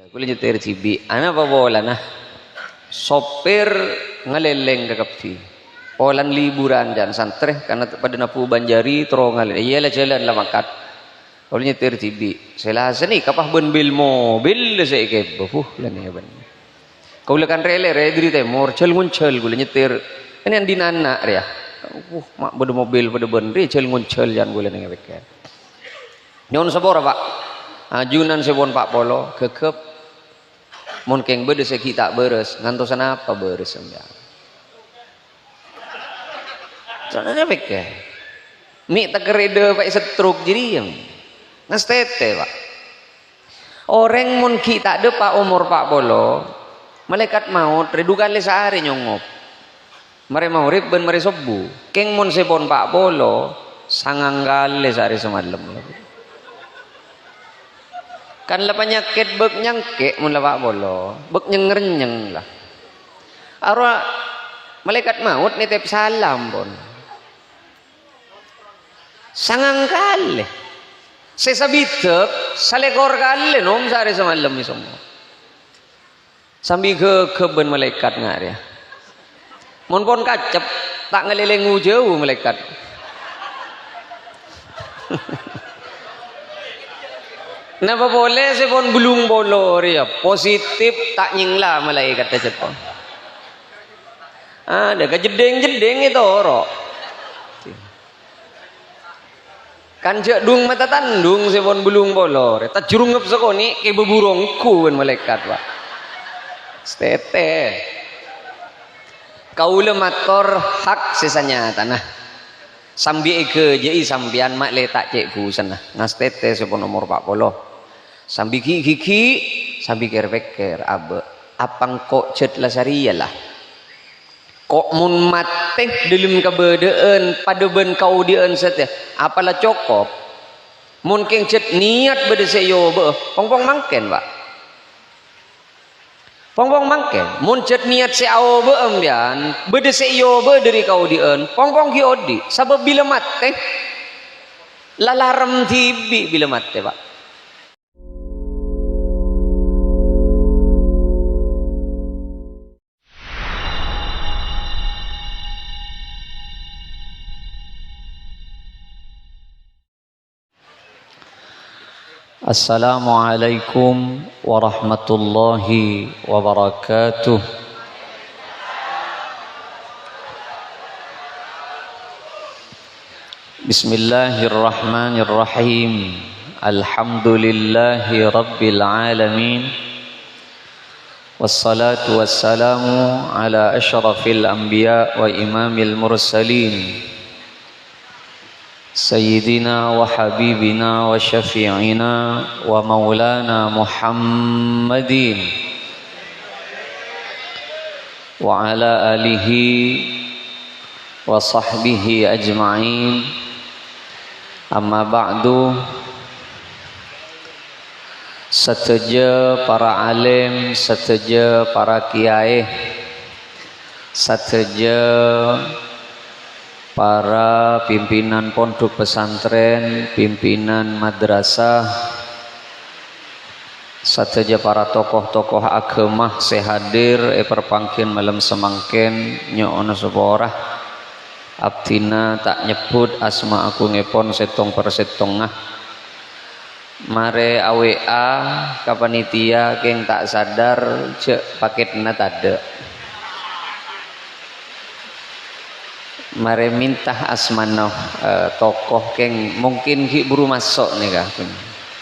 Kulo nyetir cibi, ana apa bola nah. Sopir ngeleleng ke kapi. Polan liburan dan santre karena pada napu Banjari terongal. Iyalah jalan lah makat. Kulo nyetir cibi. Selasa nih kapah ben bil mobil saya ke. Lah nih ben. Kulo kan rele diri temor cel nguncel kulo nyetir. Ini yang dinana ya. Mak pada mobil pada ben cel nguncel jan kulo nih beken. Nyon sabora Pak. Ajunan sebon Pak Polo kekep mun keng bede sekita beres ngantosan apa beres sembiang soalnya beke mi tak kerede Pak setruk jadi yang nastete Pak orang mun kita de Pak umur Pak Polo malaikat maut redukan le sehari nyongop mare maurib ben mare sobu keng mun sebon Pak Polo sanganggale sehari semalam kan lah penyakit bek nyangke mun lah Pak Bolo bek nyengerenyeng lah arwah malaikat maut nitip salam pun sangang kali sesabitek salekor kali nom sehari semalam ni semua sambil keben malaikat ngari mun pun kacep tak ngelilingu jauh malaikat Napa boleh sepon belum bolor ya positif tak nyingla malaikat cepon. Ada kejedeng-jedeng itu orok. Kan jak dung mata tandung sepon belum bolor. Tak jurungep sekoni ke beburongku kan malaikat Pak. Stete. Kaula mator hak sesanya tanah. Sambi eke jei sambian mak letak cekku sana. Ngastete sepon umur Pak Polo. Sambil gigi sambil kerbeker abe apang kok cet lasaria lah kok mun mate dalam kabedeen pada ben kau dien set apalah cokop mun keng cet niat bede seyo be pongpong mangken Pak pongpong mangken mun cet niat seao be ambian bede seyo be dari kau dien pongpong ki odi sabab bila mate lalarem tibi bila mate Pak. Assalamualaikum warahmatullahi wabarakatuh. Bismillahirrahmanirrahim. Alhamdulillahi rabbil alamin. Wassalatu wassalamu ala asyrafil anbiya wa imamil mursalin. Sayyidina wa habibina wa syafi'ina wa maulana Muhammadin wa ala alihi wa sahbihi ajma'in. Amma ba'du. Seteja para alim, seteja para kiai, seteja para pimpinan pondok pesantren, pimpinan madrasah, sateja para tokoh-tokoh agama sehadir perpangkin malam semangken nyono seborah abdina tak nyebut asma aku ngepon setong per setongah mare AWA kapanitia keng tak sadar cek paketna tade mare minta asmano tokoh keng mungkin ki buru masuk nih kah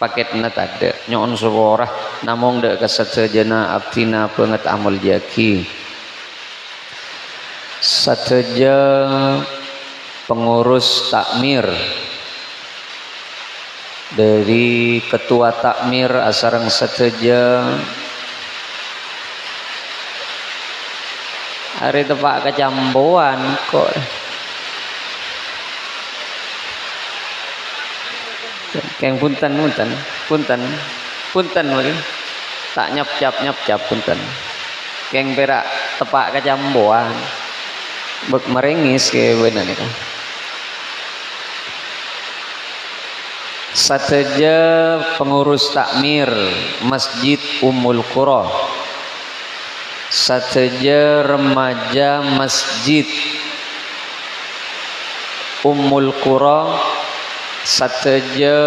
paketna tade nyon seborah namong dek kesetejana abdina penget amal jaki sateja pengurus takmir dari ketua takmir asarang sateja hari tepak kecambuan kok keng punten mungkin tak nyap punten keng perak tepak kecambuan bek merengis ke benar nih kan sateja pengurus takmir Masjid Ummul Qura, sateja remaja Masjid Ummul Qura, sateja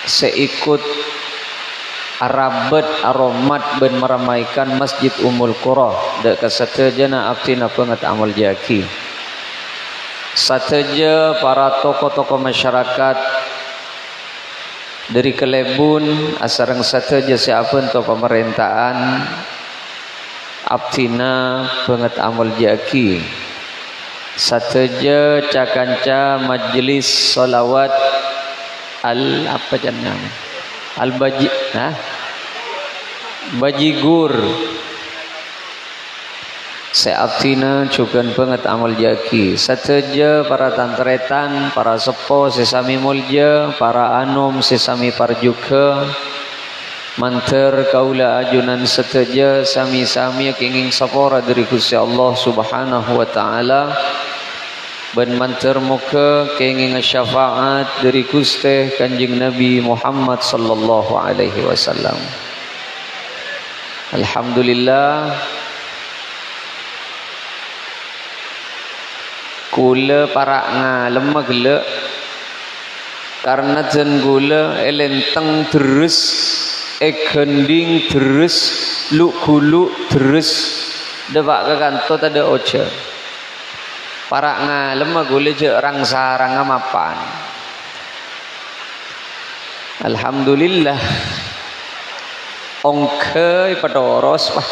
seikut Arabet aromat ben meramaikan Masjid Ummul Qura dek kasatejana abtina pengat amal jaki, sateja para tokoh-tokoh masyarakat dari Kelebun asareng sateja siapa untuk pemerintahan abtina pengat amal jaki, sateja cakanca majelis solawat al apa jannah al baji bajigur seabtina cukan banget amal jaki, sateja para tantretan para sepo sesami mulja para anom sesami parjuka manter kaula ajunan sateja sami-sami kenging sapora dari Gusti Allah Subhanahu wa taala ben manter muka kenging syafaat dari Gusti Kanjeng Nabi Muhammad sallallahu alaihi wasallam. Alhamdulillah kula para ngalem gele karena jen gula elenteng terus gending terus luk gulu terus debak ke kantor ada oce para ngalem gule je rangsarang mapan. Alhamdulillah ongke padoros wah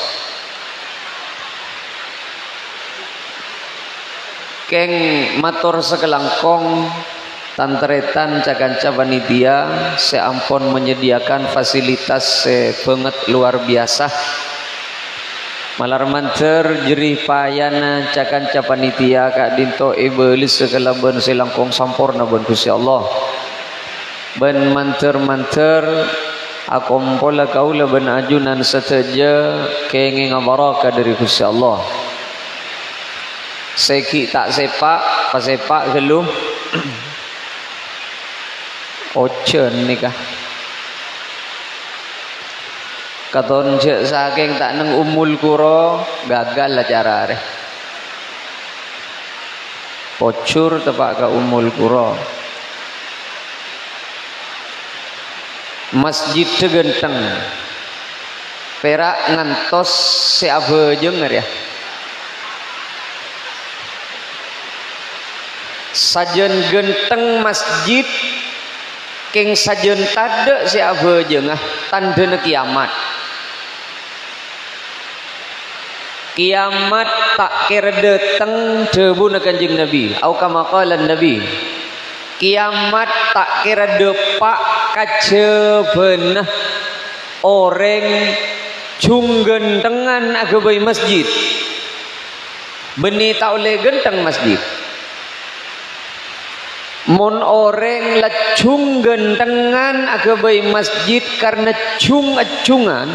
keng matur sekelangkong tantretan cakanca panitia seampun menyediakan fasilitas banget luar biasa malar manter jerih payana cakanca panitia kak dinto ibelis segala ben selangkong sampurna ben Gusti Allah ben manter akompola kaula ben ajunan sateja kenging baraka dari Gusti Allah seki tak sepak pasepak geluh ocen nikah katon cek saking tak neng Ummul Qura gagal lah cara deh pocur tepak ke Ummul Qura masjid tegenteng perak ngantos seabe jenger ya sajen genteng masjid keng sajen tade seabe jengah tandena kiamat kiamat tak kira dateng debu na Kanjeng Nabi au kama qala Nabi kiamat tak kira depak kacebenah orang cunggentengan agabai masjid beni tak oleh genteng masjid mon orang lacung gentengan agabai masjid karena cung-acungan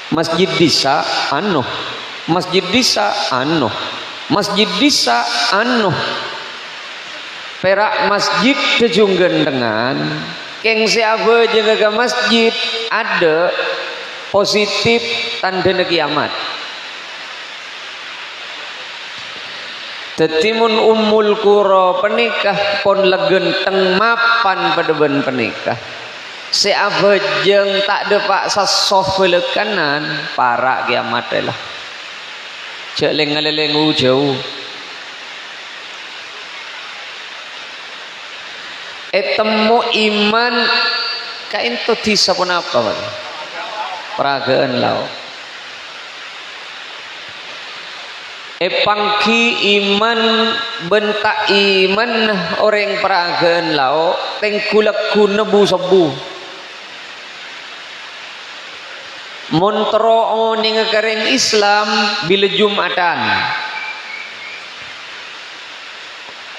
masjid disa anu masjid disa anu masjid disa anu perak masjid tejung gendengan keng siapa jaga masjid ada positif tanda kiamat tetimun Ummul Qura penikah pon legenteng mapan pada ben penikah siapa jeng tak ada pak sasof belekanan para kiamat lah cek lengaleleng jauh temu iman kain to tisa pun apa peragaan lau pangki iman bentak iman orang peragaan lau tengkulak kunebu sebu montro ning kereng Islam bila Jumatan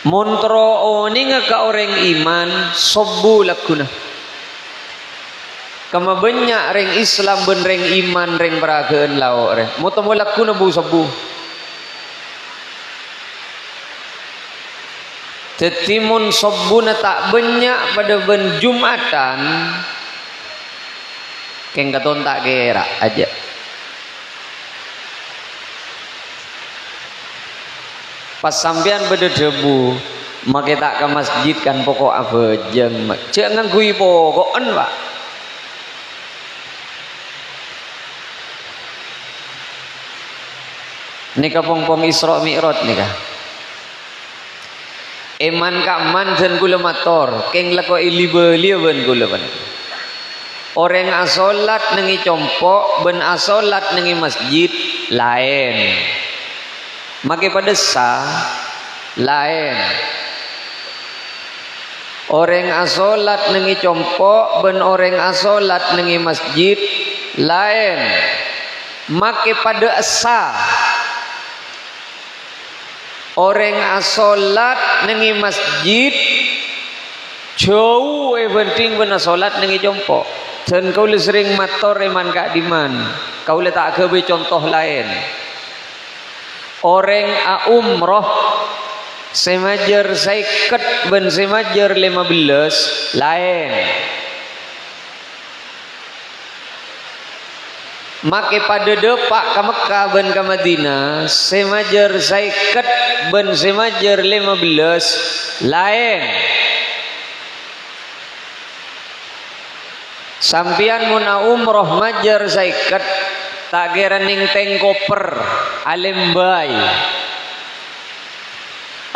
montro ning ka orang iman sebu lakuna kama banyak reng Islam ben reng iman reng peragaan lau re motomo lakuna bu sebu tetimun sobbuna tak banyak pada ben Jumatan keng katon tak gerak aja. Pas sampean beda debu make tak ke masjid kan pokok apa jeng cek ngangkui pokokan pak. Nika pong Isra Mi'raj nika. Eman ka man jen kula mator, keng lako ilibeli ben kula pan. Orang asolat nengi compok ben asolat nengi masjid lain. Make pada sah lain. Orang asolat nengi compok ben orang asolat nengi masjid lain. Make pada sah. Orang asolat nengi masjid jauh penting benar solat nengi jompo. Dan kau le sering mator eman kak diman. Kau le tak kebe contoh lain. Orang a umroh semajer saiket ben semajer 15 lain. Make pada depak ke Mekah ben ke Madinah semajer saiket ben semajer 15 lain. Sampian muna umroh majer saiket tak kira ning teng koper alembay.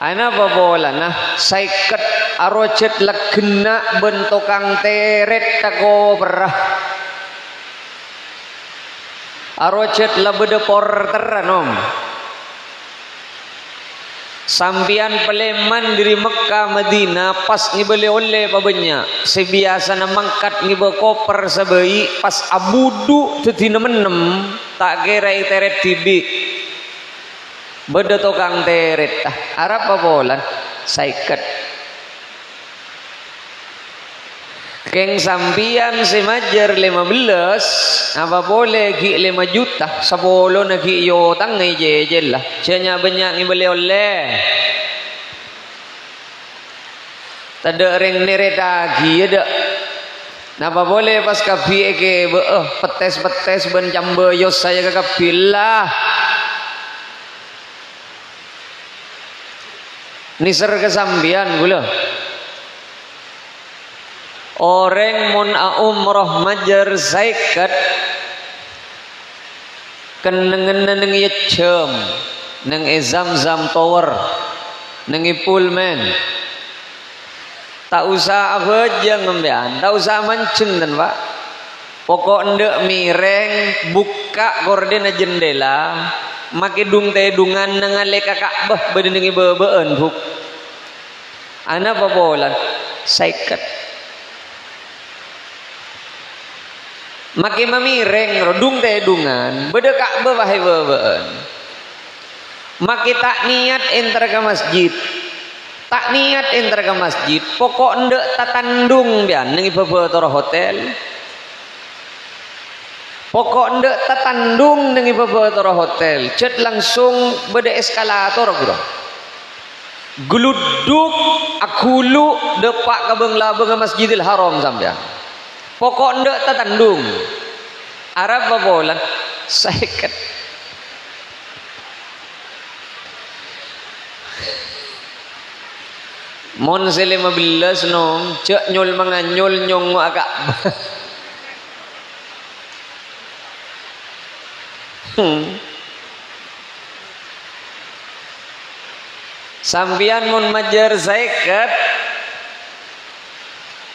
Ana babola nah saiket arocet legena ben tukang teret tako perah. Arocet labede porter anom. Sampian peleman dari Mekah Madinah pas ngibeli oleh pabenya. Sebiasa na mangkat ngibe koper sabai pas abudu tetina menem tak kira teret tibi. Beda tukang teret Arab pabolan saiket. Keng sampian semajer 15 apa boleh gi 5 juta 10 na gi yo tangai jejel lah cenya banyak ngibeli oleh tada reng nereta gi ada napa boleh pas kapi ke petes ben jambe yos saya ke kapi lah niser kesambian gula. Orang mun umroh majer saiket kenengen neng yecem neng Zamzam Tower neng Pullman tak usah apa aja ngembean tak usah mancing dan pak pokok ndek mireng buka gorden jendela make dung tedungan nang ale Ka'bah bedengi bebeen buk ana babolan saiket maki mamireng rodung tedungan beda Ka'bah wahai bebeen maki tak niat enter ke masjid pokok ndek tatandung bian nengi bebetoro hotel pokok ndek tatandung nengi bebetoro hotel cet langsung beda eskalator bro geluduk akulu depak kabeng labeng Masjidil Haram sampean pokok ndak tatandung Arab babolan saiket mon se 15 nom cek nyol manganyol nyong agak sampian mon majer saiket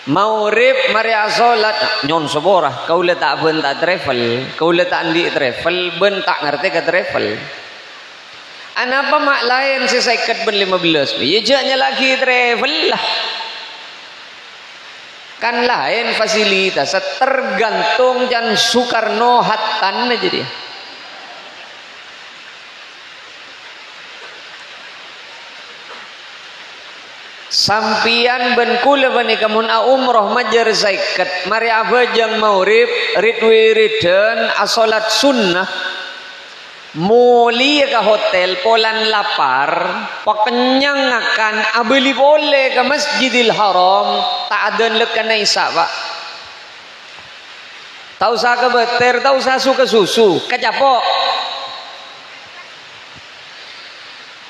Maurib Maria solat nyon seborah kau le tak ben tak travel kau le tak andi travel ben tak ngerti ke travel anapa mak lain si saiket ben 15 ya jaknya lagi travel lah kan lain fasilitas tergantung jan Soekarno Hattan aja dia sampian ben kula bani kamun umroh majer saiket mari abajang maurib ridwi riden asolat sunnah Muli ke hotel polan lapar, pakenyang akan abeli boleh ke Masjidil Haram, tak ada lekan isa pak. Tahu sa ke beter, tahu sa suka susu, kacapok.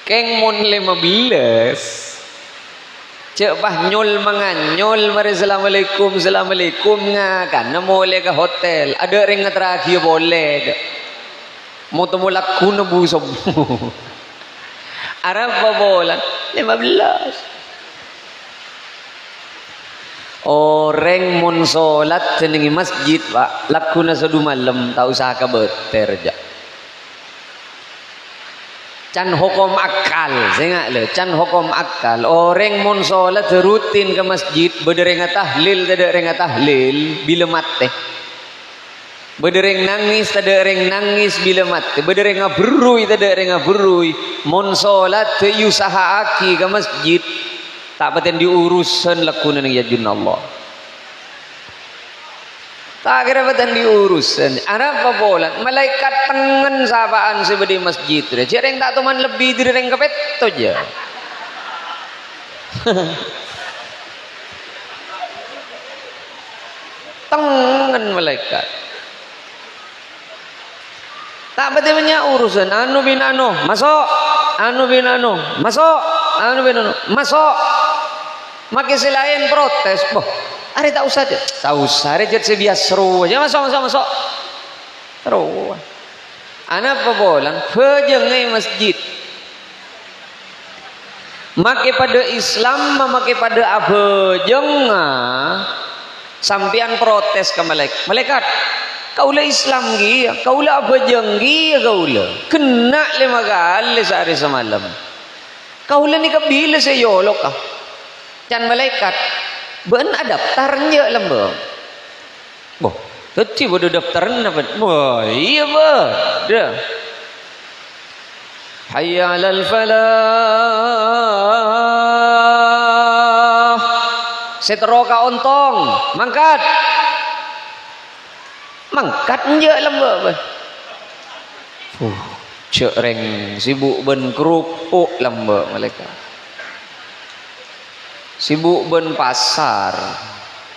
Keng mon 15. Cek bah nyol manganyol mari assalamualaikum ngakan boleh ke hotel. Ada ring terakhir boleh. Mau temu laku nebu semua. Arab bolan 15. Orang mun solat senengi masjid pak laku na sadu malam tak usah ka beter ja. Can hukum akal, saya le. Can hukum akal. Orang mun solat rutin ke masjid bedereng tahlil tidak tahlil bila mate. Bedereng nangis tadereng nangis bila mati. Bedereng ngaberui tadereng ngaberui. Mun salat teu usahaaki ke masjid tak paten diurusan lakunan ya jun Allah. Tak kira paten diurusan. Arab bolan malaikat tengen sapaan sebedi masjid. Cereng tak teman lebih direng kepet to je. Tengen malaikat. Tak betul banyak urusan anu bin anu masuk anu bin anu masuk anu bin anu masuk makin selain protes boh hari tak usah hari jadi sebiasa seru aja masuk seru anak apa bolan pejengai masjid make pada Islam make pada apa jengah sampian protes ke malaikat kaulah Islam gia, kaulah apa jenggi kaulah kena 5 kali sehari semalam. Kaulah ni kabila saya yolok ah. Can malaikat ben daftarnya lembang. Boh, tadi bodoh daftarnya apa? Wah, iya bah. Dah. Hayya 'alal falah. Seteroka ontong, mangkat. Mangkat je lembab. Cek reng sibuk ben kerupuk lembab malaikat. Sibuk ben pasar.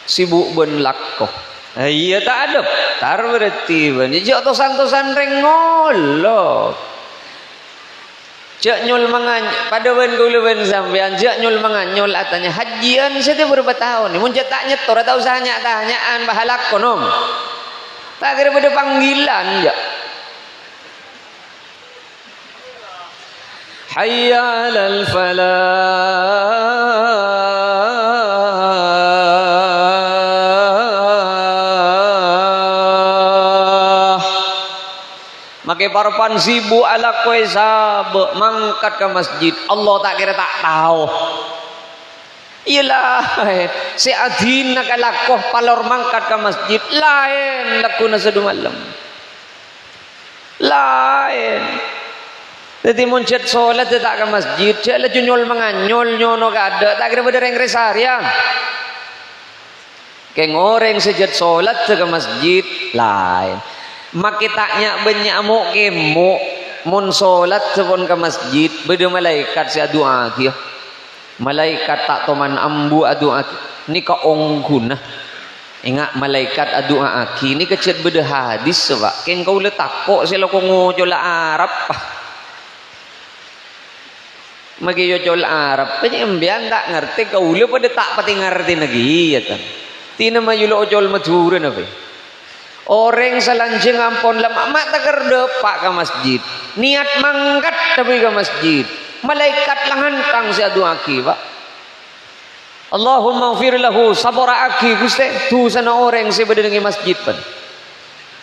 Sibuk ben lakoh. Iya tak ada. Tar berarti ben. Jek tosan-tosan reng ngolok. Cek nyul mangan pada ben kula ben sampean cek nyul mangan nyul atanya hajian setiap berapa tahun. Mun cek tak nyetor atau usah tanyaan bahalak konom. Tak kira pada panggilan je. Hayya 'alal falah. Make parpan sibuk ala kowe sabe mangkat ke masjid. Allah tak kira tak tahu. Iyalah si adina kalakoh palor mangkat ke masjid lain lakuna sadu malam lain jadi muncet solat tak ke masjid cek nyol manganyol nyono kada tak kira bedereng resarian keng orang sejat solat ke masjid lain makitaknya benyamuk kemuk mun solat sebon ke masjid beda malaikat si doa kia malaikat tak toman ambu adu aki ni ka ongguna ingat malaikat adu aki ni kecet beda hadis sebab keng kau letak kok selo ko ngojola Arab magi yojol Arab penyembian tak ngerti kau le pada tak pati ngerti lagi ya kan tina mayulo ojol madura nabe orang selanjeng ampon lama mak tak kerdepak ke masjid niat mangkat tapi ke masjid malaikat langan kang si adu aki pak Allahumma ghfir lahu sabara aki guste tu sana orang si berdengi masjid pan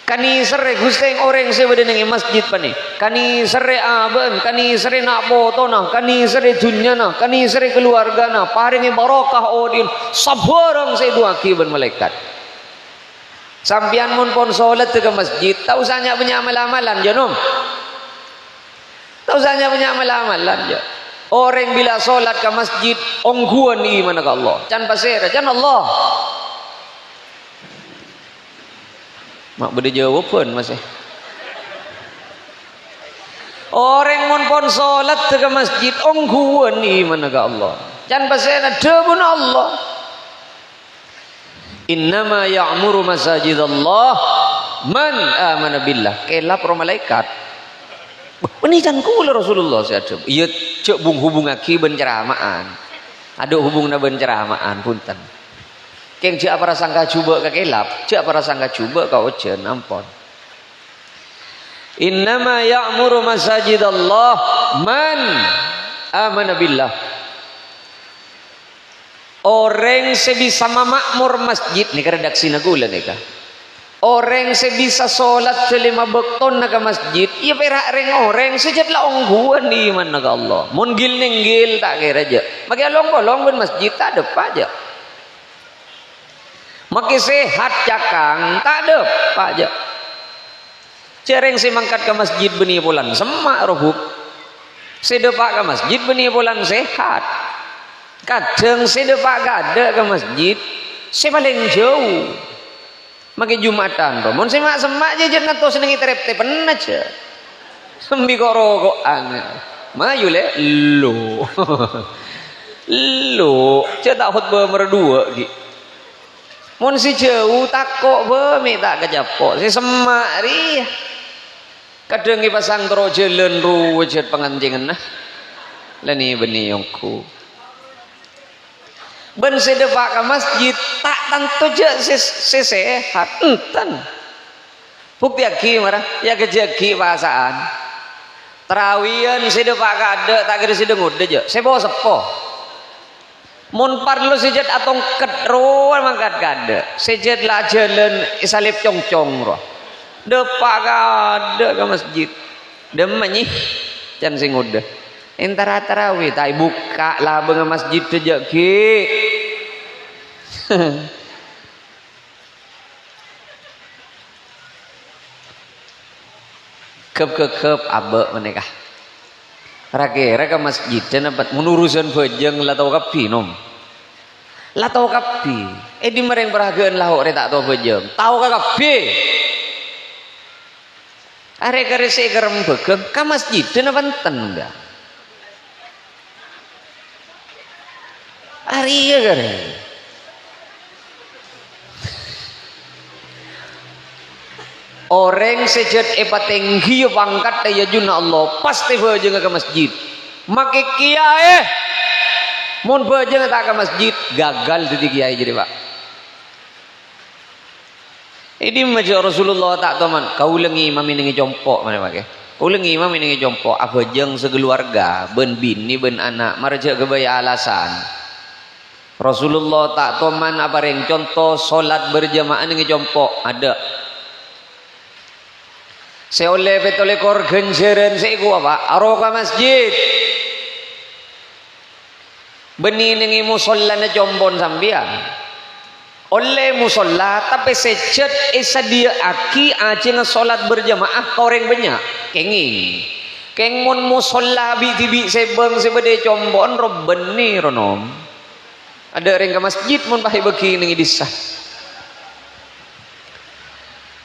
kani sere guste orang si berdengi masjid pan ni kani sere aben kani sere nak boto nah kani sere dunya nah kani sere keluarga nah paringi barokah odin sabarang si adu aki ban malaikat sampian mun pon salat ke masjid tak usahnya punya amal-amalan janum. Tak usahnya punya amal-amalan je. Orang bila solat ke masjid ongguan iman ke Allah. Can pasir, can Allah. Mak berde jawab pun masih. Orang mun pon salat ke masjid ongguan iman ke Allah. Can pasena debun Allah. Innama ya'muru masajidallah man amana billah. Kelap pro malaikat. Ini can kula Rasulullah sadep. Ieu cek hubungake ben ceramaan. Ada hubungna ben ceramaan punten. Keng cek apa sangka coba ke kelap, cek apa sangka coba ka ojen ampun. Innama ya'muru masajidallah man amana billah. Orang sebisa memakmur masjid ni redaksi nagula ni ka. Orang sebisa solat selima bekton naga masjid, ia perak reng orang sejat la ongguan di iman naga Allah. Mun gil ninggil tak kira aja. Maki along kolong ben masjid tak ada aja. Maki sehat cakang tak ada aja. Cereng si mangkat ke masjid beni bulan semak rohuk. Sedepak ke masjid beni bulan sehat. Kadang sedepak gada ke masjid, se paling jauh. Maki Jumatan to. Mun semak-semak je jet nato senengi terep-tep aja. Sembi kok rokokan. Mayu le lo. Lo, ce tak khutbah merdua ki. Mun si jauh takok be mi tak kejapok. Si semak ri. Kadang ki pasang tro jalan ru jet pengantingan nah. Lani beni yongku. Ben sedepak ke masjid tak tentu je sehat enten. Bukti aki marah ya kejaki pasaan. Terawian sedepak kada tak kira sedengud je. Sebo sepo. Mun parlo sejat atong ketruan mangkat kada. Sejat lah jalan isalip congcong roh. Depak kada ke masjid. Demenyi can sing udah. Entara tarawih tai buka lah benga masjid tejak ki. Kep abe menikah. Rake masjid dan dapat menurusan bajang lah tau kapi nom. Lah tau kapi. Di mereng peragaan lah orang tak tau bajang. Tau kapi. Arek karese kerem begang ka masjid dan apa enten dah. Ari ya kare. Orang sejat tinggi pangkat ya juna Allah pasti bajeng ke masjid. Make kiai mun bajeng tak ke masjid gagal tadi kiai jadi pak. Ini macam Rasulullah tak teman. Kau lengi mami nengi jompok mana pakai. Kau lengi mami nengi jompok. Abajeng sekeluarga ben bini ben anak marja kebaya alasan. Rasulullah tak toman apa yang contoh solat berjamaah dengan jompok ada. Seoleh petolekor genjeran seiku apa? Aroka masjid. Beni nengi musolla na jombon sambian. Oleh musolla tapi sejat esa dia aki aja ngesolat berjamaah koreng banyak. Kenging. Keng mun musolla bi tibi sebeng sebede jombon rob beni ronom. Ada orang ke masjid mun pakai begini ngi disah.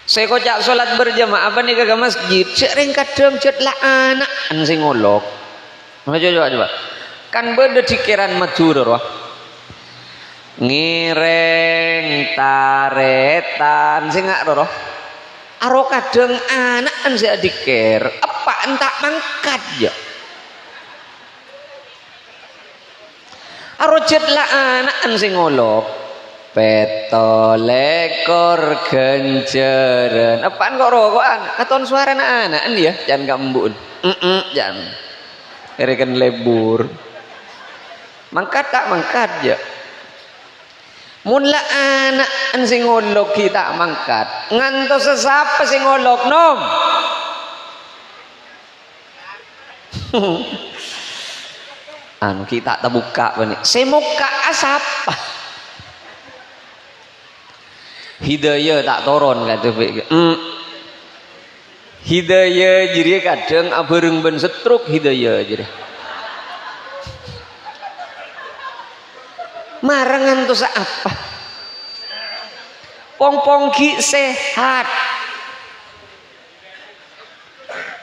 Saya kocak solat berjamaah apa nih ke masjid. Sering kadang cet lah anak sing ngolok. Coba. Kan beda pikiran matur roh. Ngireng taretan sing ngak roh. Aro kadang anak sing diker. Apa entak mangkat ya. Arojat lah anak sing ngolok petolekor genjeren apaan kok rokokan katon suara anak ya jangan gambun jangan rekan lebur mangkat tak mangkat ya mula anak sing ngolok kita mangkat ngantos sesapa sing ngolok nom anu kita tak buka benih semuka asap hidayah tak toron kata hidayah jadi kadang abareng ben setruk hidayah jadi marangan tuh apa pong-pong ki sehat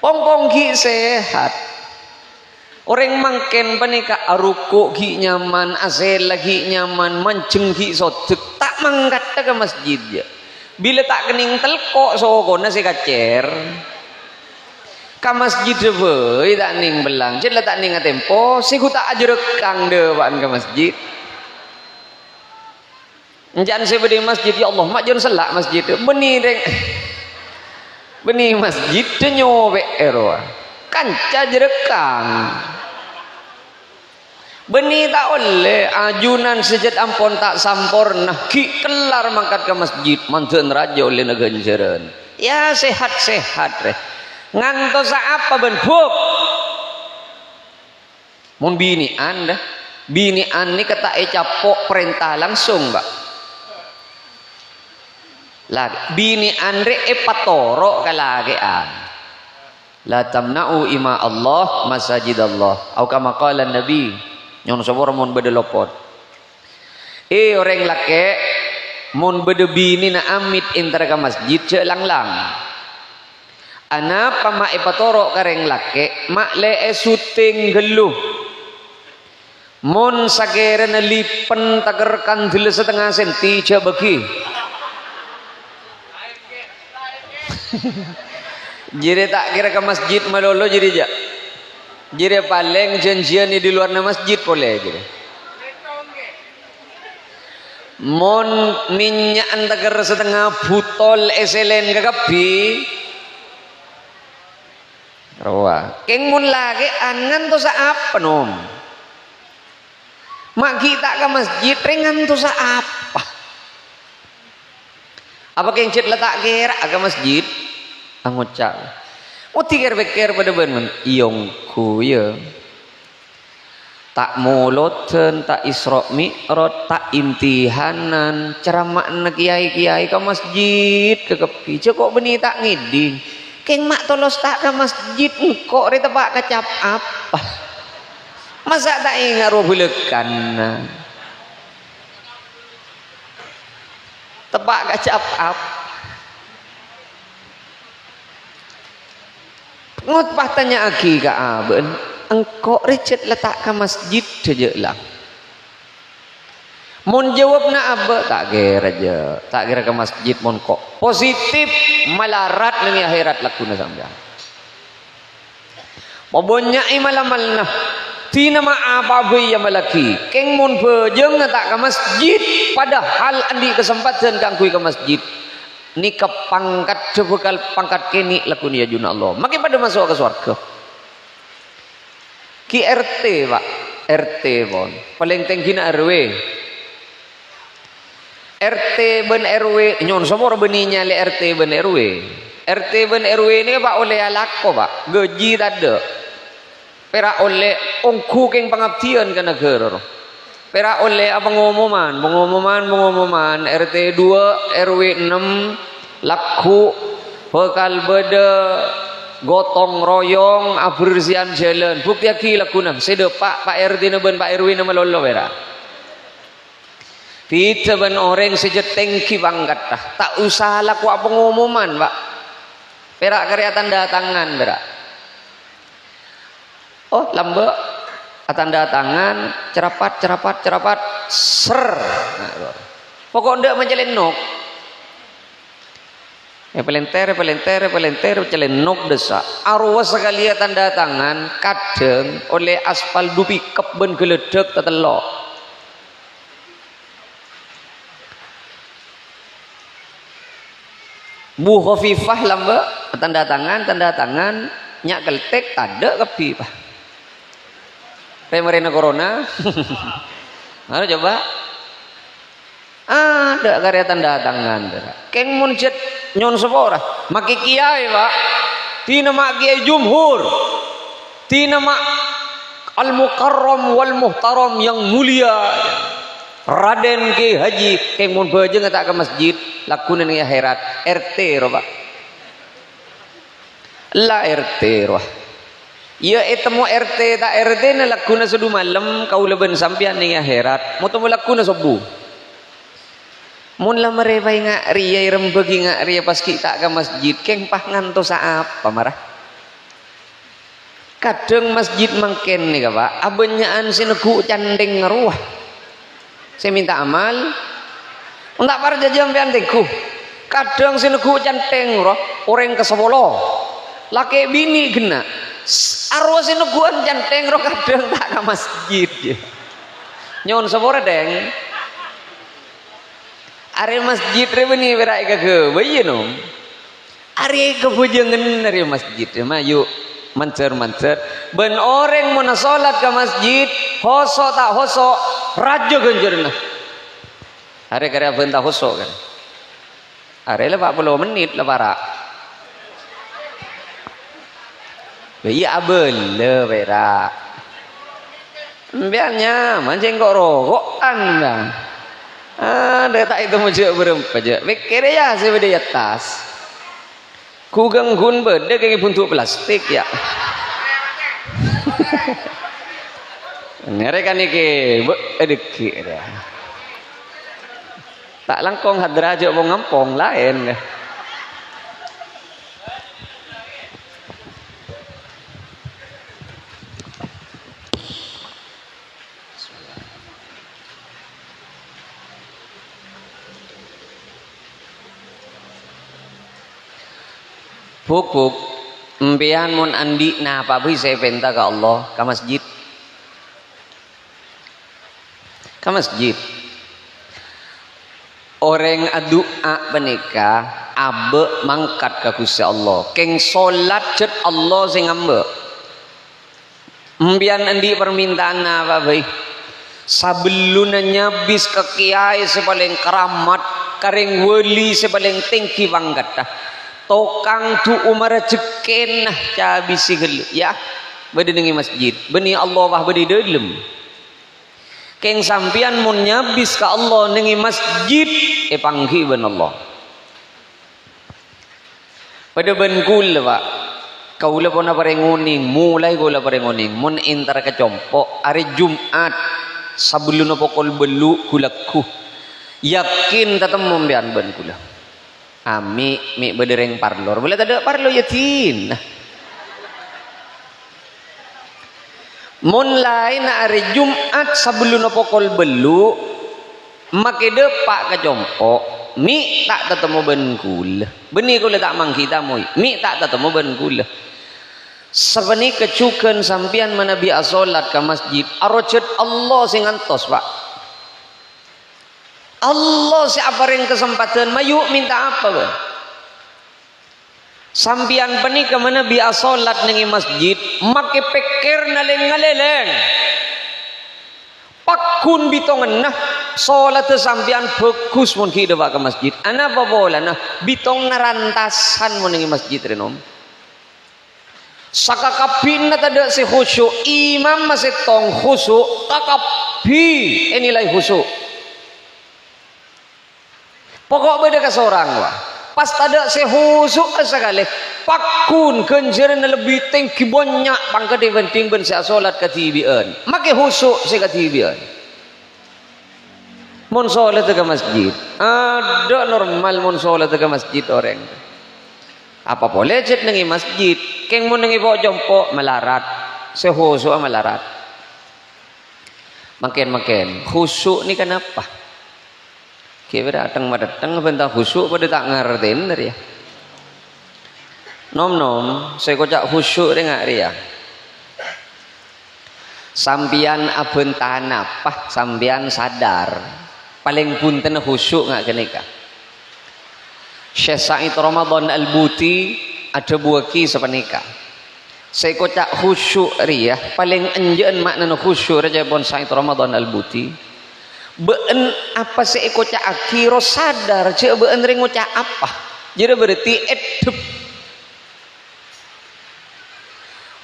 Pongpong gi sehat. Orang mangken panika aruku gi nyaman, asel lagi nyaman, manceng gi sotek, tak mangkat ke masjid ya. Bila tak kening telkok soko nasi kacer, ke masjid dewe tak ning belang, jadi tak ning tempo, si ku tak ajerekang dewan ke masjid. Jangan saya berdiri masjid ya Allah, mak jangan selak masjid, benih masjid nyobek erwa, kanca jerekang. Benih tak oleh ajunan sejat ampun tak sampurna ki kelar mangkat ke masjid manten raja oleh negenjeren ya sehat-sehat reh ngantos apa ben buk mun bini anda ni kata capok perintah langsung mbak lagi bini andre patoro kalage la tamna'u ima Allah masajid Allah atau kama qala nabi nyon sabor mun bede lopot orang lake mun bede bini na amit intar ka masjid ce lang-lang ana pama ipatoro kareng lake mak le suting geluh mun sagere na lipen tager kandil setengah senti ce bagi jadi tak kira ke masjid malolo jadi jire paling janjian di luar masjid boleh jire. Mon minyak antaker setengah botol eselen kekapi. Rawa. Keng mun lagi angan tu apa nom? Mak kita ke masjid ringan tu apa? Apa keng cit letak gerak ke masjid? Angocak. Oh tikir-pikir pada bener iongku ya tak moloten tak isra mi'raj tak imtihanan ceramah kiai-kiai ke masjid ke kepi kok benih tak ngiding keng mak tolos tak ke masjid kok re tepak kecap apa masa tak ingat robulekan tepak kecap apa ngutpah tanya aki ke aben engkau recet letak ke masjid saja lah mun jawab na abe tak kira ke masjid mun kok positif malarat nang akhirat lakuna sampean mobonya imalamalna tina ma apa be ya malaki keng mun bejeng tak ke masjid padahal andi kesempatan kang kui ke masjid ni kepangkat sebekal pangkat kini lakun ya juna Allah makin pada masuk ke surga ki RT pak RT bon paling tinggi na RW RT ben RW nyon semua beninya le RT ben RW RT ben RW ini pak oleh alako pak gaji tak ada pera oleh ongku keng pengabdian ke negara pera oleh apa pengumuman RT 2 RW 6 laku bekal beda gotong royong abersian jalan bukti aki lakuna sede pak RT na ben pak RW na malolo pera kita ben orang sejeteng ki bangkat tak usah laku apa pengumuman pak pera karya tanda tangan pera oh lambe tanda tangan cerapat ser pokok ndak mencelenok pelenter celenok desa arwah sekali tanda tangan kadang oleh aspal dupi keben geledek tetelok Bu Khofifah lambe tanda tangan nyak keltek ada kepi pak pemerintah corona mana coba ada karya tanda tangan keng munjet nyon sepora maki kiai pak tina mak kiai jumhur tina mak al mukarram wal muhtaram yang mulia Raden Ki Haji keng mun bejeng tak ke masjid lakunan ya akhirat RT roba la RT roh iya etemu RT tak RT na lakuna sudu malam kau leben sampian ning akhirat mau temu lakuna sobu mun la merevai ngak riya rembegi ngak riya pas kita ke masjid keng pah ngantos apa marah kadang masjid mangken nih Pak abenyaan sinegu candeng ngeruah saya minta amal untuk para jajam pianteku kadang sinegu candeng roh orang ke sepuluh laki bini kena arwah sineguan candeng roh kadang tak ke masjid ya. Nyon sepuluh deng are masjid rebeni berai kagak bayi nom are kebujangan dari masjid mah yuk mancer ben orang mau salat ke masjid hoso tak hoso rajo ganjarna hari karya bentah hoso kan hari lah 40 menit lah para iya abel le pera biarnya mancing kok rokokan bang ada tak itu muncul berempat aja pikir ya sih di atas ku ganggun beda kayak buntuk plastik ya ngerekan iki edeki tak langkong hadra aja mau ngampong lain pupuk empian mun andi nah apa bisa penta ke Allah ke masjid orang adua menikah abe mangkat ke Gusti Allah keng solat cet Allah sing ambe empian andi permintaan apa baik sabeluna nyabis ke kiai sepaling keramat karing wali sepaling tinggi pangkat tokang tu umar jeken nah cabisi gelu ya bade nengi masjid beni Allah wah bade dalam keng sampian mun nyabis ka Allah nengi masjid panggi ben Allah pada ben kul Pak kaula pona parenguning mulai kaula parenguning mun intar kecompo hari Jumat sabeluna pokol belu kulaku yakin tetemu mbian ben kula ami mi bedereng parlor boleh tak ada parlor yakin mun lain hari Jumat sebelum pokol belu make depak ke jompo mi tak ketemu benkul benih kula tak mangkita moi mi tak ketemu benkul sebeni kecukan sampian manabi asolat ke masjid arocet Allah sing antos Pak Allah siapa yang kesempatan mayu minta apa be sampian peni ke mana biasa solat nengi masjid make pikir ngaleng pakun bitongan nah solat sampian fokus mun hidup ke masjid ana apa bola nah bitong narantasan mun nengi masjid renom sakakapinna tada si khusyuk imam masih tong khusyuk takapi nilai khusyuk pokok beda ke seorang wah pas tada sehusuk sekali pakun kenjeran lebih tinggi banyak pangkat penting ben sia salat katibian make husuk si katibian mun salat ke masjid ada normal mun salat ke masjid orang apa boleh jet nengi masjid keng mun nengi bawa jompo melarat sehusuk melarat makin husuk ni kenapa kira datang bentar khusyuk pada tak ngertiin dari ya nom saya kocak khusyuk dengan dia sampian abentan apa sampian sadar paling punten khusyuk nggak kenika Syekh Said Ramadan Al-Buti ada buah kisah penikah saya kocak khusyuk dia paling enjen makna khusyuk raja pun Said Ramadan Al-Buti been apa sih kocak akhiro sadar cek been ring ngocak apa jadi berarti edep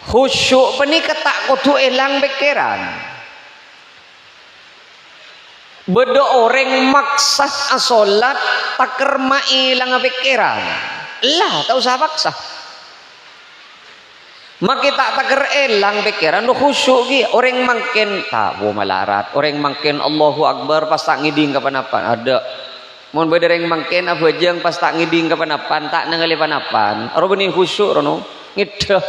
khusyuk penikah tak kudu elang pikiran beda orang maksa asolat taker ma ilang pikiran lah tak usah paksa maka tak taker elang pikiran lu khusyuk ki orang makin tak mau melarat orang makin Allahu Akbar pas tak ngiding kapan-apan ada mau bedereng makin apa jeng pas tak ngiding kapan-apan tak nengali panapan aro benih khusyuk rono ngideh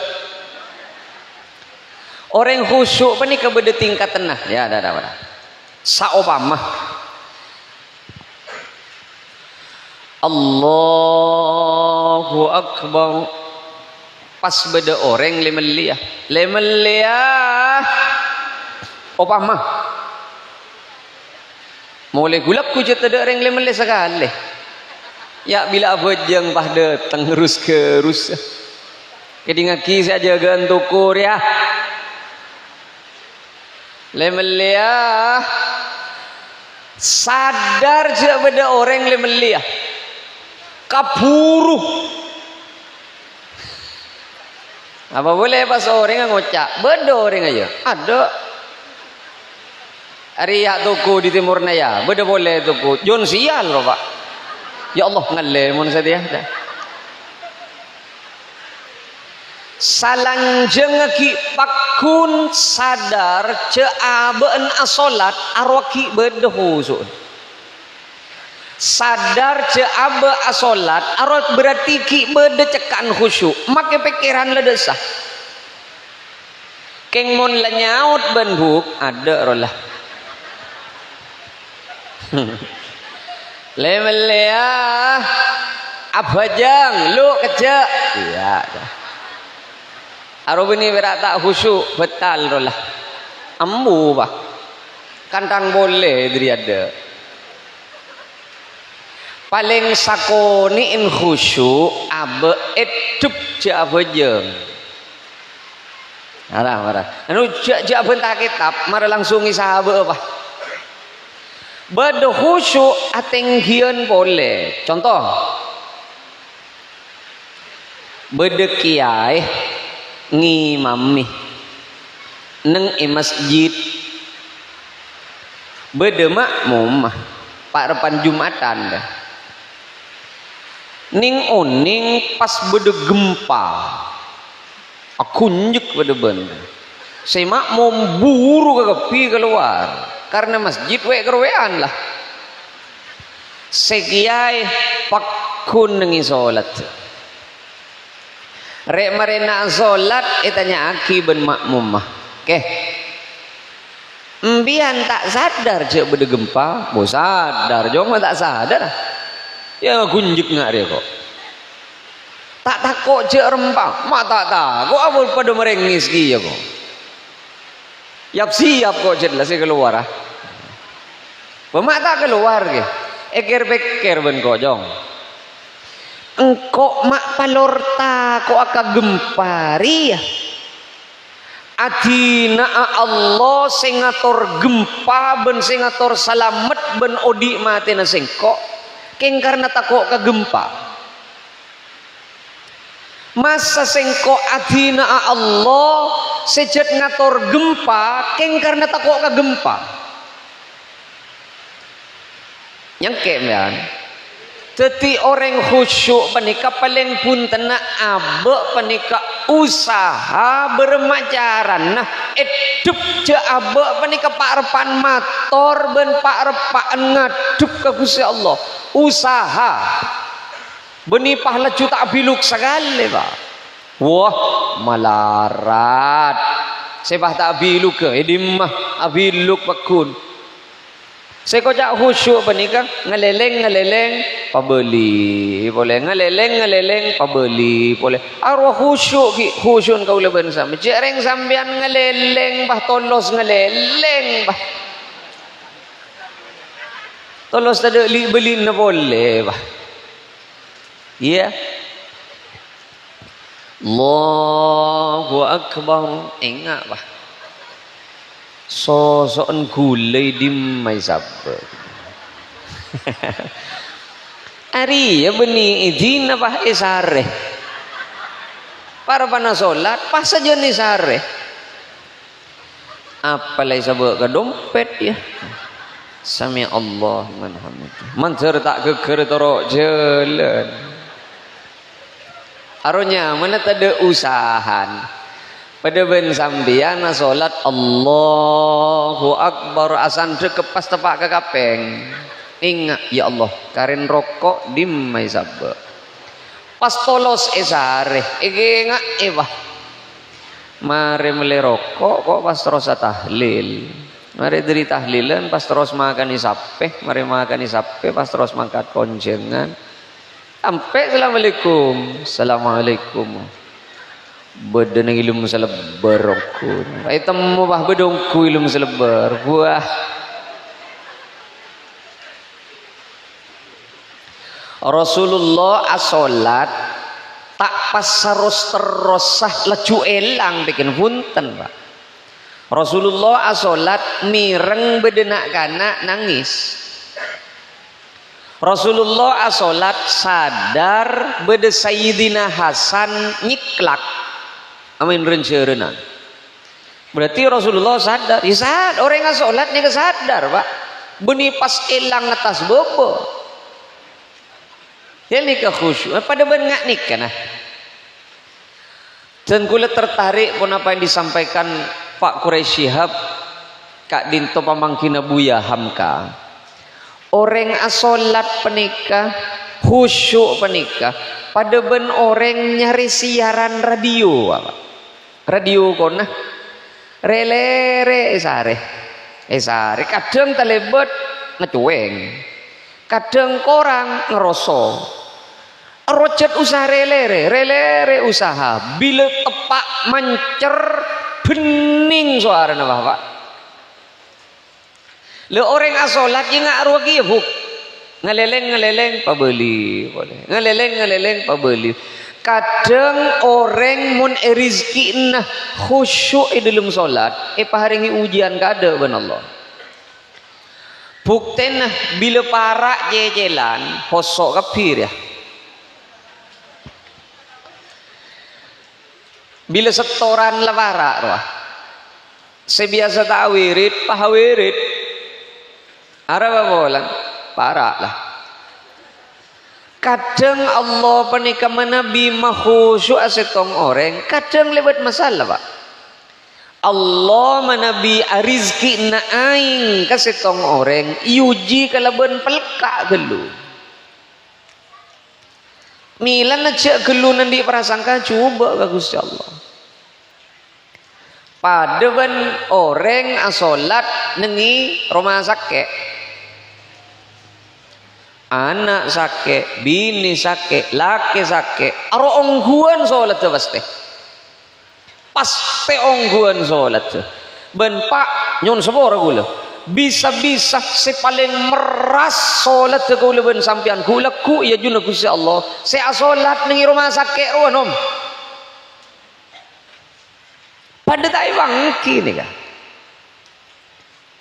Orang khusyuk pa ni kabeda tingkatan nah. Ya, dah. Saopama Allahu Akbar. Pas beda orang lemelia opama mulai gulap ku jeta ada orang lemelia sekali ya bila abajang pah datang terus kedingaki saja gantukur ya lemelia sadar je beda orang lemelia kapuru apa boleh pas orang ngocak beda orang aja ada Riak tuku di Timur Naya beda boleh tuku Jon sial loh pak ya Allah ngalle mun saya dah salangjeng ki pakun sadar ce abeen asolat arwaki beda khusyuk sadar ce abe asolat arwak berarti ki beda cekan khusyuk make pikiran ledesah keng mon lenyaut benbuk ada rolah lemelia abajang lu kerja iya arwak ini berat tak khusyuk betal rolah ambu bah kantang boleh diri ada paling sakoniin khusyuk abe etup je abajeng marah anu je bentar kitab marah langsung isahabe apa beda khusyuk atenggian boleh contoh beda kiai ngimami neng masjid beda makmum pak repan jumatan dah ning oning pas beda gempa aku nyek beda benda saya makmum buru kepi keluar karena masjid kerowean lah sekiai pakun nengi solat rek marena solat itanya aki ben makmum mah embian tak sadar je beda gempa bo sadar jong tak sadar ya kunjuk ngak dia kok tak takut je rempah mak tak takut apa pada merengis dia kok siap kok jelas keluar pemak tak keluar ke eker beker ben kok jong engkau mak palorta kok aka gempari ya adina Allah sing ngatur gempa ben sing ngatur salamet ben odi mati na singkok keng karena takut ke gempa masa sengko adina Allah sejat ngatur gempa keng karena takut ke gempa yang kemudian teti orang khusyuk panika paling pun tenak abe panika usaha bermacaran nah edup je abe panika pak repan mator ben pak repan ngadup ke Gusti Allah usaha benipah lecu tak biluk sekali pak wah malarat sebah tak biluk ke edimah abiluk pakun saya kocak khusyuk penikah ngeleleng pabeli boleh ngeleleng pabeli boleh arwah khusyuk ki khusyun kau leben sama jereng sambian ngeleleng bah tolos ngeleleng bah tolos tak ada beli na boleh bah iya Allahu Akbar ingat bah sosokan gulai di maisabbe ari ya beni idin apa isare para pana solat pas saja ni sare apa lagi sabuk ke dompet ya sami Allah man hamid mancer tak geger torok jalan aronya mana tak ada usahan pada ben sambian solat Allahu Akbar asan kepas tepak ke kapeng ingat ya Allah karen rokok di maisabbe pas tolos esare ingat mari mulai rokok kok pas terus tahlil. Mari dari tahlilan pas terus makan isape, mari makan isape pas terus makan konjengan. Sampai assalamualaikum. Badan ilmu selebar aku. Ai temu bah bedongku ilmu selebar. Wah. Rasulullah asolat tak pas terus laju elang bikin punten Pak. Rasulullah asolat mireng bedenak kana nangis. Rasulullah asolat sadar bede Sayyidina Hasan nyiklak amin rencerenan. Berarti Rasulullah sadar. Ya sadar orang asolat nih kesadar Pak. Beni pas elang atas bobo. Ya nikah khusyuk. Pada bengak nikah nah. Dan kula tertarik pun apa yang disampaikan Pak Quraisy Shihab Kak Dinto pamangkina Buya Hamka. Orang asolat penikah khusyuk penikah pada ben orang nyari siaran radio apa? Radio kona relere sare kadang talebet ngecueng kadang korang ngeroso rocet usaha relere usaha bila tepak mancer bening suara nama Pak. Le orang asolat ye ngaruh lagi ya buk ngeleleng pabeli boleh ngeleleng pabeli kadang orang mun rizki nah khusyuk dalam solat paharingi ujian kada ban Allah bukten nah bila parak jejelan hosok kapir ya bila setoran lewarak roh sebiasa tak wirid pahawirid Arab bolan parah lah. Kadang Allah penika menabi mahusyu asetong orang, kadang lewat masalah Pak. Allah menabi rizki na aing kasetong orang, yuji kalaban pelka gelu. Milan aja gelu nanti prasangka coba ka Gusti Allah. Padawan orang asolat nengi rumah sakit. Anak sakit, bini sakit, laki sakit. Aro ongguan solat tu pasti ongguan solat tu. Ben Pak nyon sebor gula. Bisa-bisa si paling meras solat tu gula ben sampian gula ku ya juna Gusti Allah. Saya solat nengi rumah sakit ruan om. Pada tak bangki ni kan.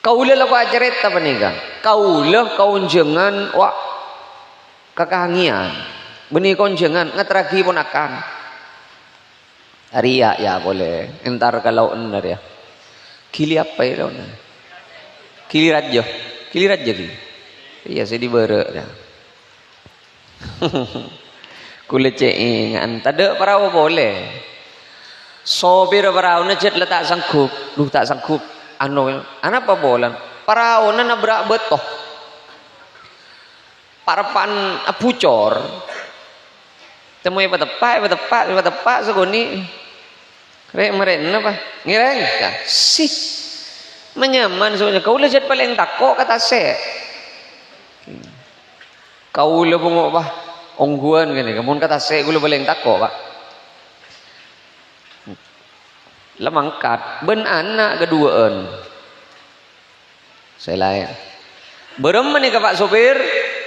Kaulah laku ajareta panika. Kaulah kaunjengan wak kekahangian benih konjengan ngatragi pun akan ria ya boleh entar kalau benar ya kili apa ya lawan kili raja kili iya saya dibere ya kulit ceingan tada perahu boleh sopir perahu najet lah tak sanggup anu apa bolan perahu na nabrak betoh parapan pucor temui patepak segoni rek meren apa ngireng ya sih menyaman soalnya kau lejat paling takok kata se kau le bungok bah ongguan gini kamu kata se gue paling takok Pak lemangkat ben anak keduaan saya layak berem nih Pak sopir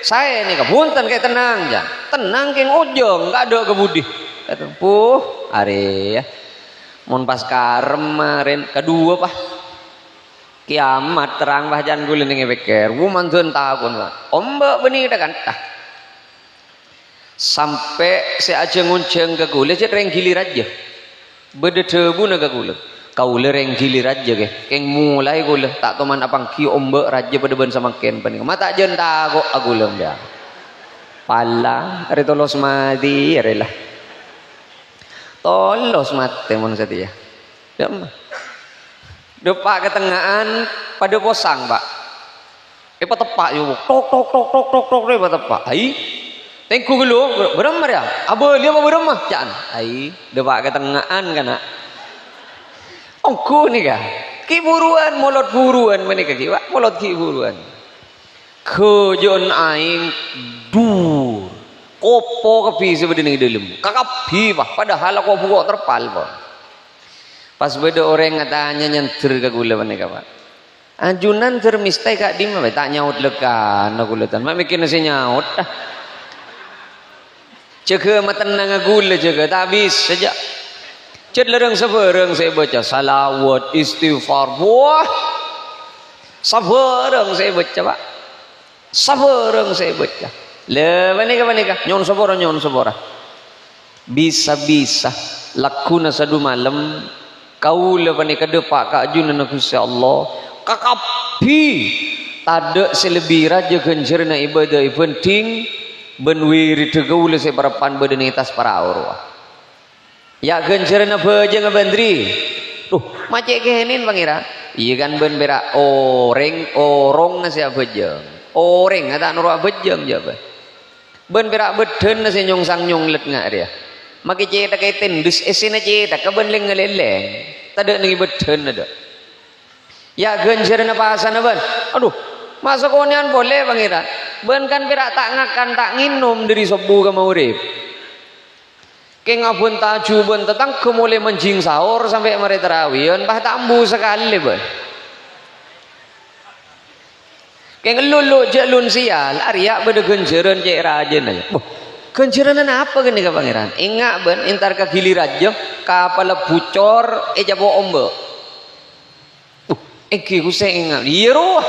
saya nih kepunten kayak tenang ya tenang keng ojong nggak ada kebudi puh hari ya mun pas kemarin kedua Pak kiamat terang bah jangan gue lengi beker gue mantun takun Pak ombak benih dah kan sampai saya aja ngunceng ke gue lihat reng gilir aja beda debu naga gue kau lereng gilir aja ke keng mulai gue tak teman apang ki ombak raja pada ben sama ken paning mata jen takok aku lem dia pala hari tolos mati lah tolos mati mon setia ya depak ke tengahan pada posang Pak tepak yuk tok tepak ai tengku gelu berem ya abo dia apa berem jangan ai depak ke tengahan kana Ongku nih kah? Kiburuan molot buruan menika ki, Pak. Molot kiburuan. Kejon aing dur. Kopo kepi sebedene dalam. Kakapi Pak, padahal kopo kok terpal Pak. Pas beda orang ngatanya nyentir ke gula menika Pak. Ajunan termistai kak di mana? Tak nyaut lekan aku letan. Mak mikir nasi nyaut dah. Jaga matenang gula jaga tak habis saja. Cet lereng sebereng saya baca salawat istighfar. Wah. Sebereng saya baca Pak. Sebereng saya baca. Le manika nyon sebora. Bisa lakuna sadu malam kau le manika depak kak ajunan aku Allah. Kakapi tada selebih raja kencerna ibadah penting benwiri tegaula sebarapan bedenitas para orang. Ya kencerna bejeng bandri. Macek kehenin pangira. Iya kan ben berak orang nasi bejeng. Orang ada nurwa bejeng jaba. Ben berak beden nasi nyongsang nyonglet ngak dia. Maki cetak kaitin dus esina cetak keben leng. Tada nengi beden ada. Ya gencerna pasan ben. Aduh, masa konian boleh pangira. Ben kan berak tak ngakan tak nginum dari sobu ke maurib. Ke ngabun taju ben tetang kemulai menjing sahur sampai mari terawih bah tambu sekali ben. Ke ngelulu jalun sial Arya beda genceran cek rajen aja. Boh, genceran apa gini ke pangeran? Ingat ben intar ke gilir aja kapal bucor jabo ombe. Eki kuseng ingat. Iya roh.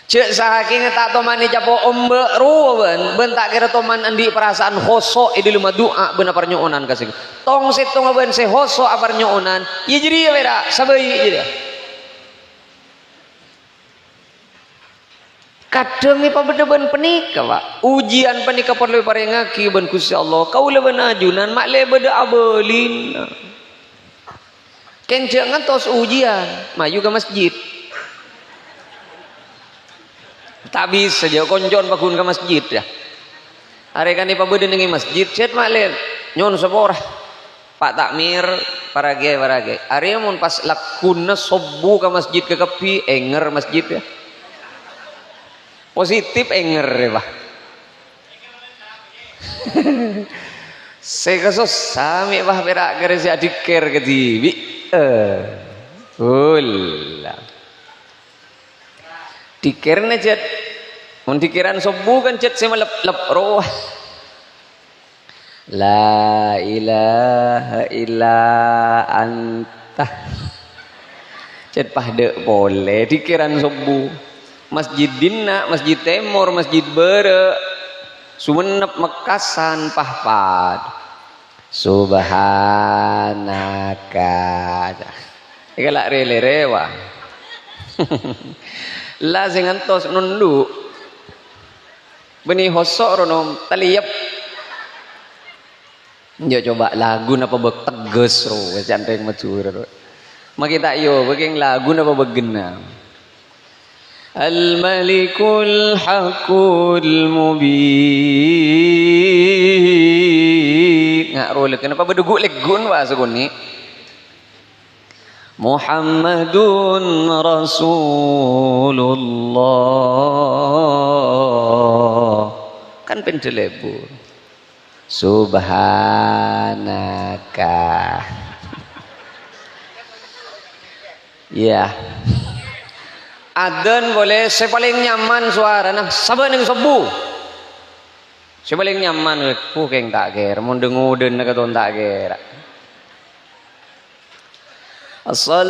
Cek saking tak tomani capo ombe ruh ben tak kira toman andi perasaan khosok di lima doa ben apar nyoonan kasih tong setong ben se khosok apar nyoonan ya jadi ya beda sabai jadi kadang ni pabeda ben penikah Pak ujian penikah perlu parengaki ben Gusti Allah kau le ben ajunan mak le beda abelin kenceng ngantos ujian maju ke masjid. Tak bisa saja konjon pakun ke masjid ya. Hari kan ipa beden dengan masjid cet maklen nyon seborah Pak Takmir para gay. Hari mun pas lakuna sobu ke masjid ke kepi enger masjid ya. Positif enger ya Pak. Saya kasus sami Pak berak garis adikir ke tibi. Ulah. Dikirnya cet mun dikiran sobu kan cet saya lep roh la ilaha illa anta cet pahde boleh dikiran sobu masjid dinna masjid temur masjid bere sumenep mekasan pahpad subhanaka ikalak rele rewa lah sing ngantos nundu benih hosok rono taliyap yo coba lagu napa bek teges ro wis janteng majur ro makita yo begeng lagu napa begena al malikul hakul mubin ngaro lek kenapa beduguk legun wa segoni Muhammadun Rasulullah kan pendelebur subhanaka ya adzan boleh saya paling nyaman suara nah saban yang sebu saya paling nyaman keng tak kira mun dengudeun katon tak kira As-salatu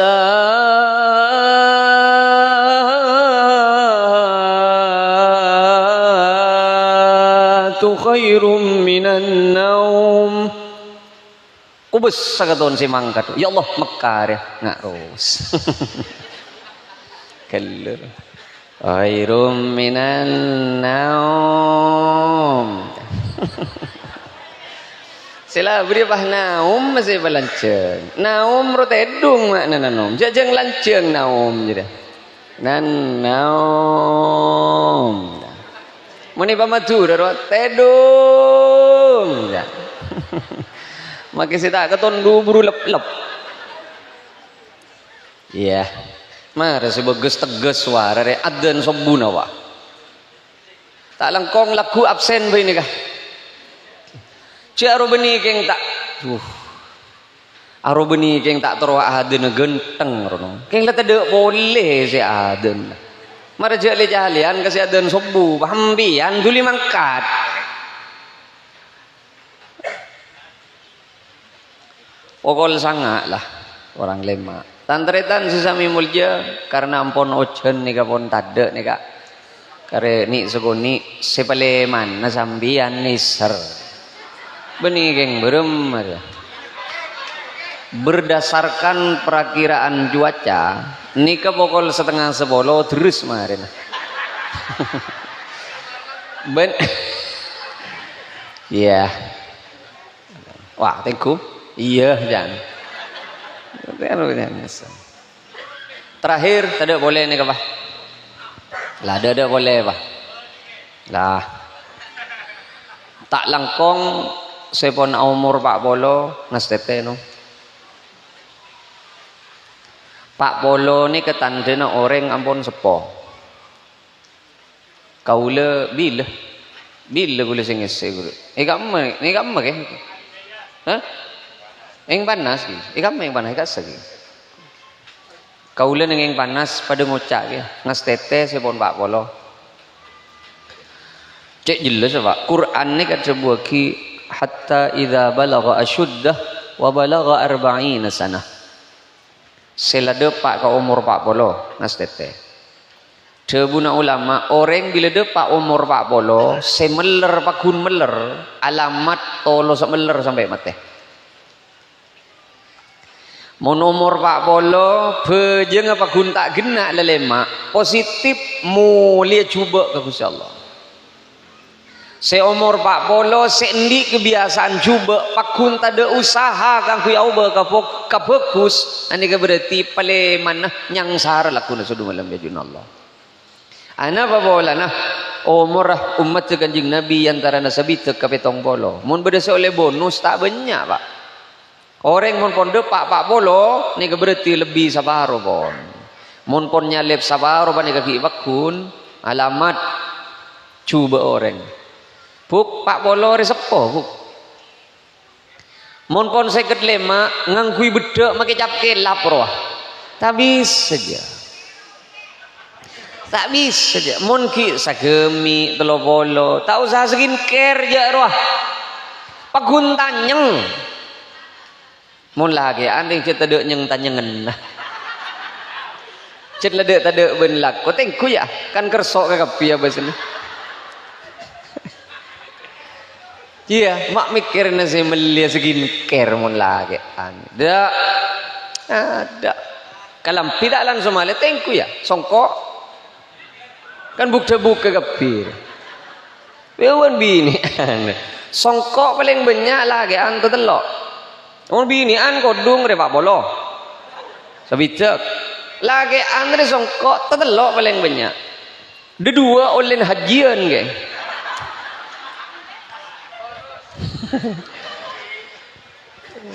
khairum minan naum kubus sagaton si mangkat ya Allah mekar ya ngaros kelur khairum minan naum sila beri bah naum masih balanceng naum rotedung makna naum jajang lanceng naum jadi nan naum muni pamaju rotedung ya maki sita keton duburu lep Iya. Mare si bagus tegas suara re adzan subuh wa. Tak langkong laku absen begini kah? Ciaro beni keng tak. Aro beni keng tak terwa aden genteng rono. Keng la tede boleh si aden. Mare jale jalian kasi aden subuh pambian juli mangkat. Pokol sangat lah orang lema. Tantretan si sami mulja karena ampun ojen nika pun tade nika. Kare ni segoni sepaleman na sambian niser. Beni geng berem ada. Berdasarkan perakiraan cuaca, nika pokol setengah 10 terus kemarin. Ben, iya. Wah, tengku. Iya, jangan. Terakhir, tidak boleh nih apa? Lah, tidak boleh apa? Lah, tak langkong sepon umur Pak Polo nastete no. Pak Polo ni ketandena orang ampun sepo. Kaula bila gula singese gula. Kamu ke? Hah? Yang panas ki. Kamu yang panas segi. Kaula yang panas pada ngocak ke. Nastete sepon Pak Polo. Cek jelas Pak. Quran ni kat sebuah ki hatta idza balagha asyuddah wa balagha 40 sanah. Selada pak ke umur 40 nastete. Debuna ulama orang bila depak umur 40 semeler pakun meler alamat tolo semeler sampai mati. Mon umur 40 bejeng apa gun tak genak lelema positif mulia cuba ke Gusti Allah. Seumur 40 sendi kebiasaan cuba pakun tak ada usaha kang ku yauba ka fokus ani ke berarti pale mana nyang sahar lakuna sudu malam bejun Allah. Ana babola nah umur umat Kanjeng Nabi antara nasabi teu ka 70. Mun berdasar oleh bonus tak banyak Pak. Orang mun pon depak 40 ni ke berarti lebih sabaro pon. Mun pon nyalep sabaro pan kaki bakun alamat cuba orang. Buk Pak Polo resepo buk. Mon pon seket lema ngangkui bedek make capke lapro. Tak bisa saja. Tak bisa saja. Mon ki sagemi 30 tak usah skincare je roh. Pagun tanyeng. Mon lagi anding cet tade nyeng tanyengen. Cet lade tade ben lak. Ko tengku ya kan kersok ke kapi ya basni. Iya, mak mikir nasi melia skincare mun lagi ada. Kalam tidak langsung malah tengku ya, songkok kan buka kepir. Bewan bini, songkok paling banyak lagi antu telok. Mun bini an kodung re Pak Polo. Sabicak lagi andre songkok telok paling banyak. Dua oleh hajian ke.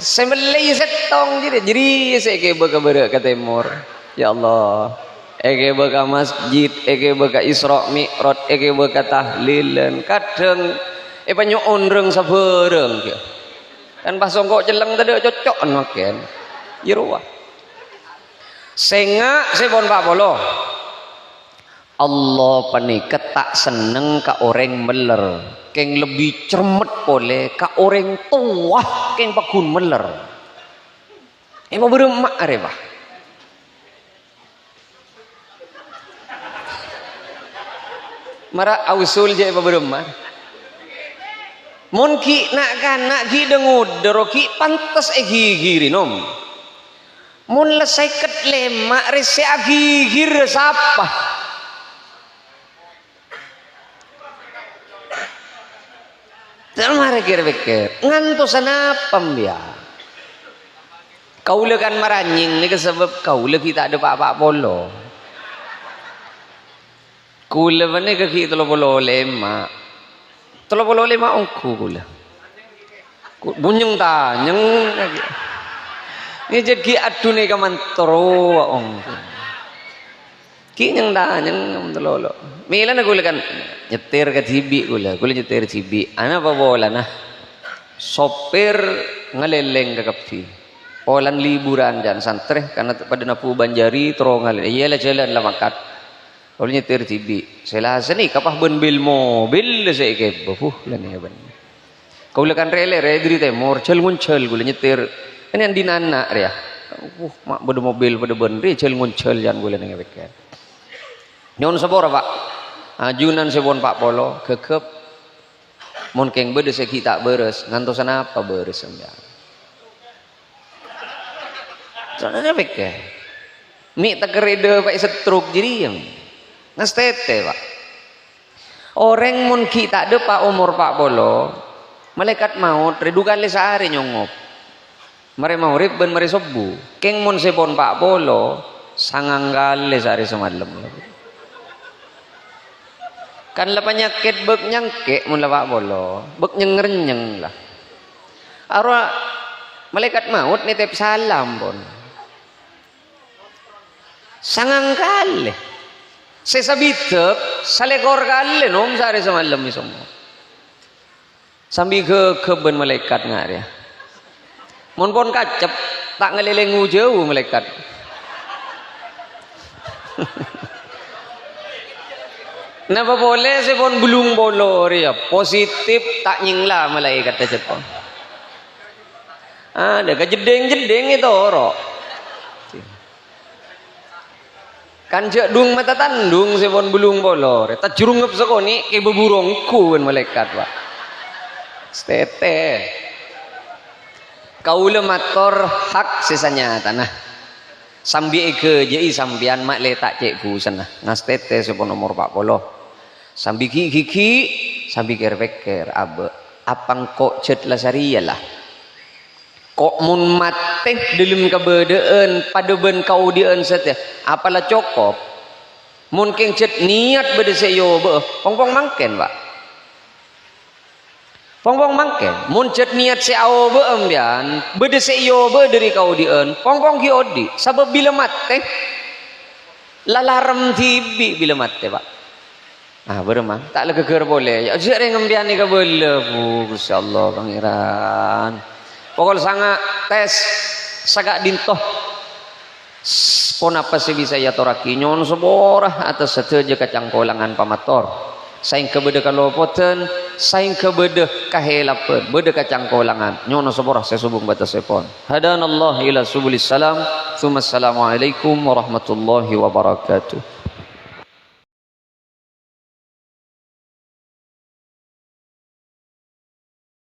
Sembelih setong jadi saya ke baka ke timur ya Allah eke baka masjid eke baka Isra Mi'raj eke baka tahlilan kadang panyoon reng sabereng kan pas songkok celeng tadi cocok makan jeruah sengak sepon Pak Polo Allah paniket tak seneng ka orang meler keng lebih cermet boleh ka orang tua keng pakun meler emang beremak are Pak mara ausul je apa beremak mun ki nak kanak ki dengud deroki pantes gigiri nom mun lesai ket lemak rese gigir sapa mari kira-kira ngantusan apa ya kaula kan maranying ni sebab kaula kita ada Pak Polo kula mana kaki 35 ongku kula bunyung tanyeng Ni jadi adune ka mantro ong. Ki nyang da nyang telolo. Mila na gula kan nyetir ke cibi gula nyetir cibi. Ana pa bola na. Sopir ngaleleng ke kapi. Olan liburan jan santre karena pada napu Banjari terongal. Iyalah jalan lah makat. Kalau nyetir cibi. Selasa ni kapah ben bil mobil saya ke. Lah ni ban. Kau lekan rele redri temor cel nguncel gula nyetir. Ini yang dinana ya. Mak pada mobil pada benri cel nguncel jan gula nang beken. Nyon sabora Pak. Ajunan sebon Pak Polo kekep. Mun keng bede seki tak beres ngantosan apa beres sembiang. Soalnya beken. Mi tak kerede Pak setruk jadi yang. Nastete Pak. Orang mun ki tak ada Pak umur Pak Polo. Malaikat maut redukan le sehari nyongop. Mare maurib ben mare sobu. Keng mun sebon Pak Polo sanganggale sehari semalam. Kan la penyakit bek nyangke mun la Pak Polo, bek nyengerenyeng lah. Arwah malaikat maut nitip salam pun. Sanganggale. Sesabitep salekor kali nom sehari semalam ni semua. Sambil ke ben malaikat ngari. Mun pon kacep tak ngelilingu jauh malaikat. Napa boleh se pon bulung bolor ya positif tak nyingla malaikat cepon. Ada kejedeng-jedeng itu oro. Kan je dung mata tandung se pon bulung bolor. Tak jurungep sekoni ke beburongku kan malaikat Pak. Stete. Kaula mator hak sisanya tanah sambi ke jei sambian mak letak cekku sana nastete sepon nomor Pak Polo sambi kiki sambi kerveker abe apang kok cet lasarialah kok mun mate dalam kabedeen pada ben kau dieun set apalah cokop mun keng cet niat bede seyo be pongpong mangken Pak. Pongpong mangken, mun cet niat se ao be ambian, bede se iyo be dari kau dieun, pongpong ki odi, sabab bila mate, lalaram tibi bila mate Pak. Beremang, tak le keker boleh. Ya jek reng ambian ni ka bele, Gusti Allah pangeran. Pokol sanga tes sagak dintoh. Pon apa sih bisa ya toraki nyon seborah atas seteja kacang kolangan pamator. Saing kebede kalopoten, saing kebede kahelapen, bede kacang kolangan. Nyono seborah sesubung batas sepon. Hadanallah ila subulis salam. Tsumma assalamualaikum warahmatullahi wabarakatuh.